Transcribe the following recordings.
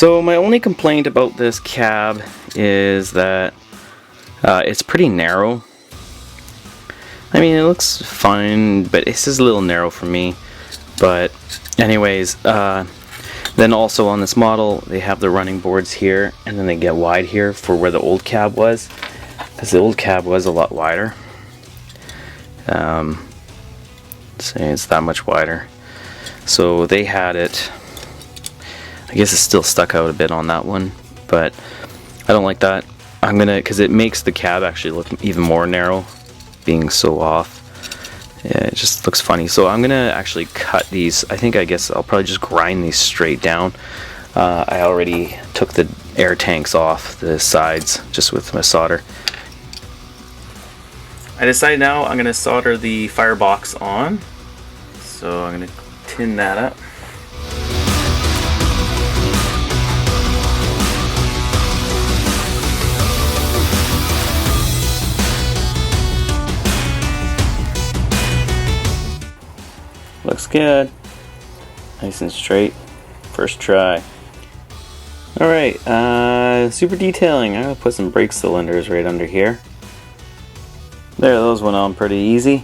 So my only complaint about this cab is that it's pretty narrow. I mean, it looks fine, but it's just a little narrow for me. But anyways, then also on this model, they have the running boards here, and then they get wide here for where the old cab was, because the old cab was a lot wider. Say it's that much wider. So they had it. I guess it's still stuck out a bit on that one, but I don't like that. I'm gonna, because it makes the cab actually look even more narrow, being so off. Yeah, it just looks funny. So I'm gonna actually cut these. I guess I'll probably just grind these straight down. I already took the air tanks off the sides just with my solder. I decided now I'm gonna solder the firebox on. So I'm gonna tin that up. Looks good. Nice and straight. First try. Alright, super detailing. I'm going to put some brake cylinders right under here. There, those went on pretty easy.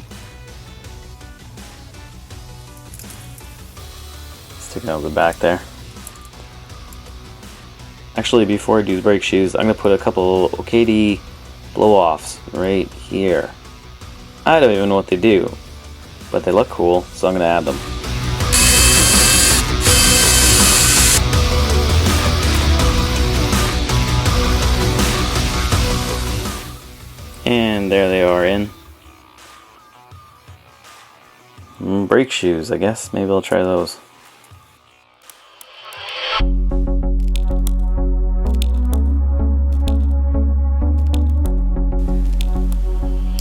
Sticking out the back there. Actually, before I do the brake shoes, I'm going to put a couple OKD blow-offs right here. I don't even know what they do, but they look cool, so I'm going to add them. And there they are in. Brake shoes, I guess. Maybe I'll try those.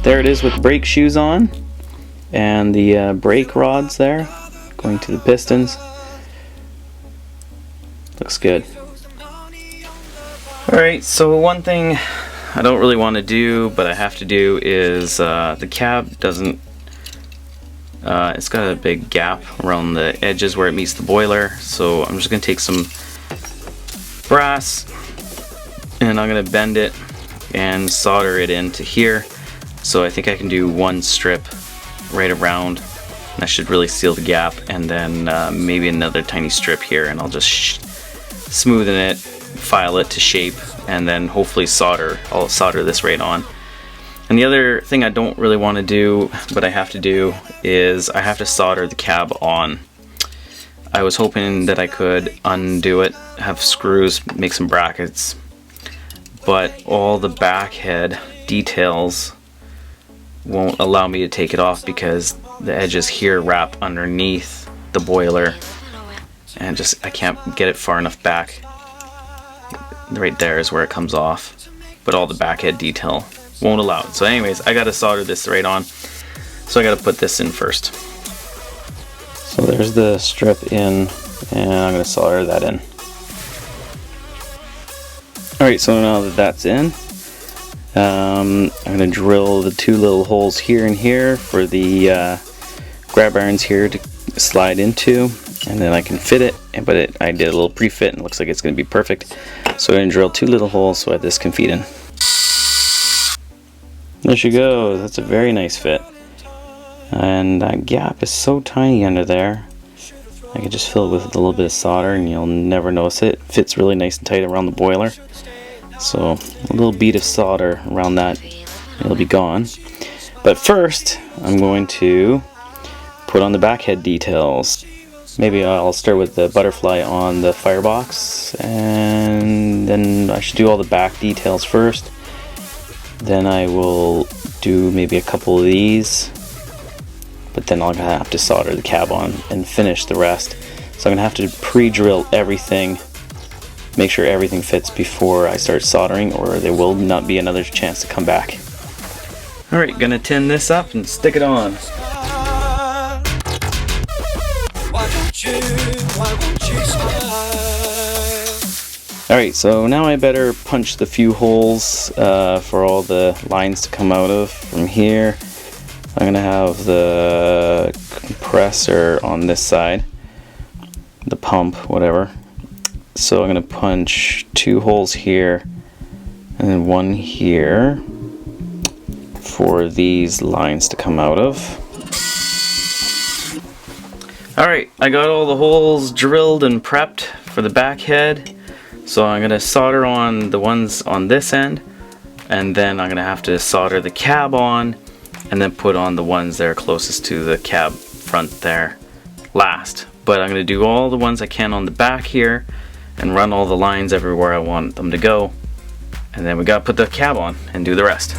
There it is with brake shoes on. And the brake rods there, going to the pistons. Looks good. Alright, so one thing I don't really want to do, but I have to do, is the cab doesn't, it's got a big gap around the edges where it meets the boiler, so I'm just going to take some brass and I'm going to bend it and solder it into here. So I think I can do one strip right around. That should really seal the gap, and then maybe another tiny strip here, and I'll just smoothen it, file it to shape, and then hopefully I'll solder this right on. And the other thing I don't really want to do, but I have to do, is I have to solder the cab on. I was hoping that I could undo it, have screws, make some brackets, but all the backhead details won't allow me to take it off because the edges here wrap underneath the boiler, and I can't get it far enough back. Right there is where it comes off, but all the backhead detail won't allow it. So anyways, I gotta solder this right on, so I gotta put this in first. So there's the strip in, and I'm gonna solder that in. Alright, so now that that's in, I'm going to drill the two little holes here and here for the grab irons here to slide into, and then I can fit it, but I did a little pre-fit and it looks like it's going to be perfect. So I'm going to drill two little holes so that this can feed in. There she goes. That's a very nice fit. And that gap is so tiny under there. I can just fill it with a little bit of solder and you'll never notice it. It fits really nice and tight around the boiler. So a little bead of solder around that, it'll be gone. But first, I'm going to put on the backhead details. Maybe I'll start with the butterfly on the firebox, and then I should do all the back details first. Then I will do maybe a couple of these, but then I'll have to solder the cab on and finish the rest. So I'm gonna have to pre-drill everything, make sure everything fits before I start soldering, or there will not be another chance to come back. Alright, gonna tin this up and stick it on. Alright, so now I better punch the few holes for all the lines to come out of from here. I'm gonna have the compressor on this side, the pump, whatever, So I'm going to punch 2 holes here and then 1 here for these lines to come out of. Alright, I got all the holes drilled and prepped for the back head. So I'm going to solder on the ones on this end, and then I'm going to have to solder the cab on, and then put on the ones that are closest to the cab front there last. But I'm going to do all the ones I can on the back here, and run all the lines everywhere I want them to go. And then we got to put the cab on and do the rest.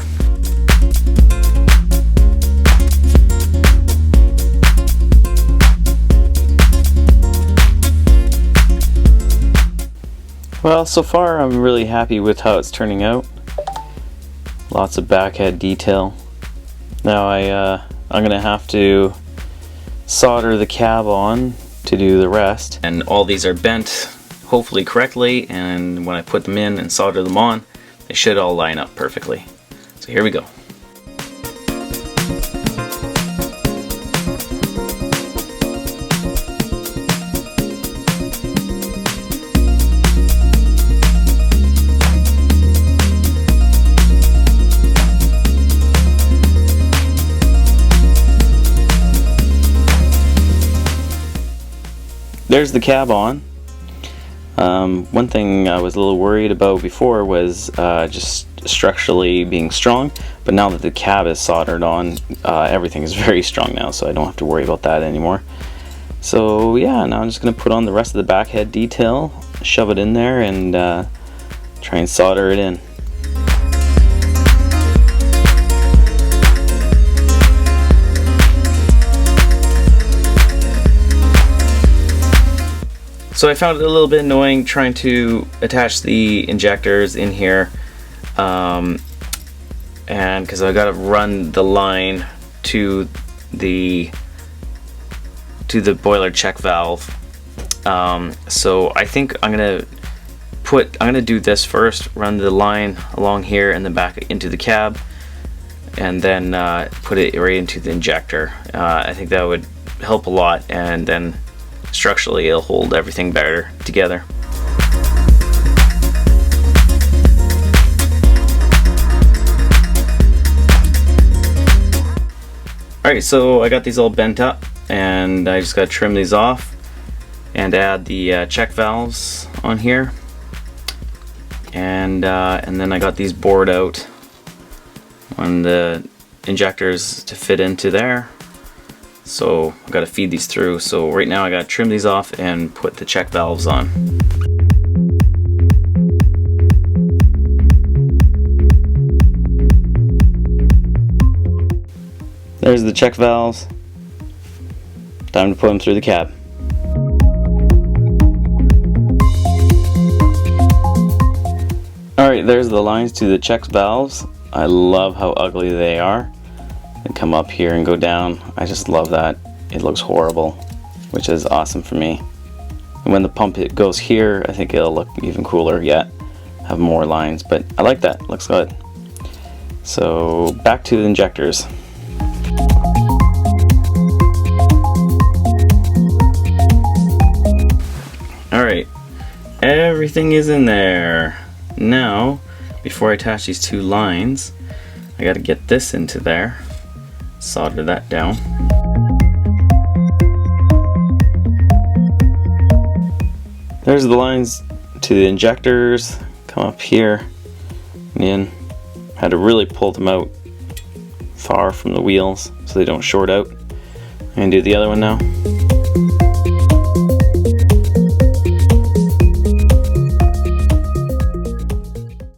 Well, so far I'm really happy with how it's turning out. Lots of backhead detail. Now I'm gonna have to solder the cab on to do the rest. And all these are bent hopefully correctly, and when I put them in and solder them on, they should all line up perfectly. So here we go. There's the cab on. One thing I was a little worried about before was just structurally being strong, but now that the cab is soldered on, everything is very strong now, so I don't have to worry about that anymore. So yeah, now I'm just going to put on the rest of the backhead detail, shove it in there, and try and solder it in. So I found it a little bit annoying trying to attach the injectors in here, and because I got to run the line to the boiler check valve. So I think I'm gonna do this first, run the line along here and then back into the cab, and then put it right into the injector. I think that would help a lot, and then structurally it'll hold everything better together. Alright, so I got these all bent up, and I just got to trim these off and add the check valves on here, and then I got these bored out on the injectors to fit into there. So I've got to feed these through. So right now I got to trim these off and put the check valves on. There's the check valves. Time to put them through the cab. Alright, there's the lines to the check valves. I love how ugly they are. And come up here and go down. I just love that. It looks horrible, which is awesome for me. And when the pump goes here, I think it'll look even cooler yet. Have more lines, but I like that. Looks good. So back to the injectors. Alright, everything is in there. Now, before I attach these 2 lines, I gotta get this into there. Solder that down. There's the lines to the injectors. Come up here and in. Had to really pull them out far from the wheels so they don't short out. I'm gonna do the other one now.